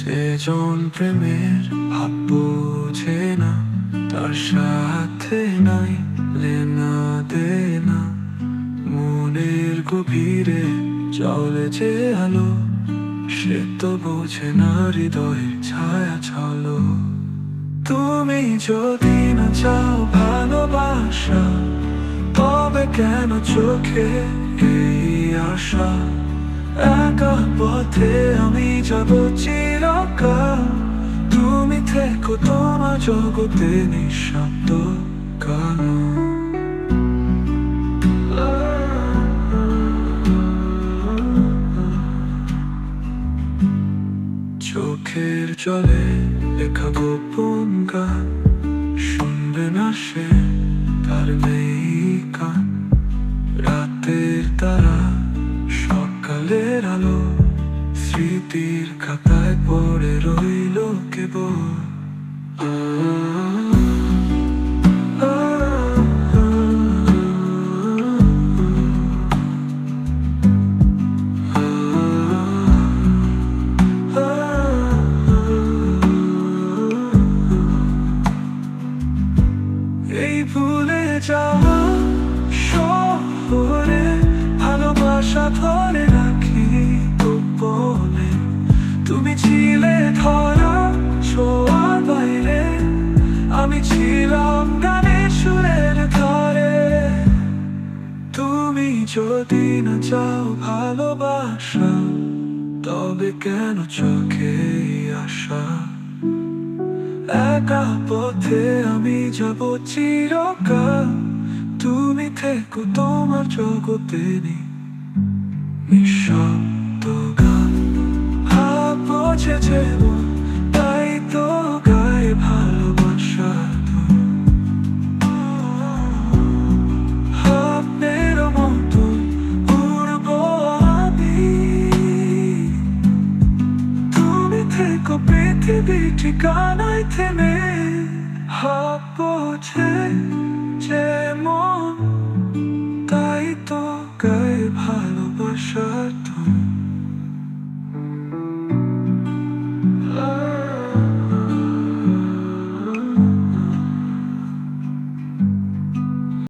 যেজন প্রেমের ভাব বোঝে না, তার সাথে নাই লেনা দেনা। মনের গভীরে চলে যে আলো, সে তো বোঝে না হৃদয়ের ছায়া ছলো। তুমি যদি না চাও ভালোবাসা, তবে কেন চোখে এই আশা? একা পথে আমি যাব চিরকাল, তুমি থেকো তোমার জগতে নিঃশব্দ কালো। চোখের জলে লেখা গোপন গান, শুনবে না সে, তার নেই কান। রাতের তারা সকালের আলো, স্মৃতির খাতায় পড়ে রইল কেবল। এই ভুলে যাওয়া শহরে ভালোবাসা ধরে রাখি গোপনে। তুমি ছিলে ধরা ছোঁয়ার বাইরে, আমি ছিলাম গানের সুরের ধারে। তুমি যদি না চাও ভালোবাসা, তবে কেন চোখে এই আশা? একা পথে আমি যাব চিরকাল, তুমি থেকো তোমার জগতে নিঃশব্দ গান। ভাব বোঝে যে মন, তাই তো গায়ে ভালোবাসা ধুন। স্বপ্নের মতন উড়বো আমি, তুমি থেকো পৃথিবী ঠিকানায় থেমে। ভাব বোঝে যে মন, তাই তো গায়ে ভালোবাসা।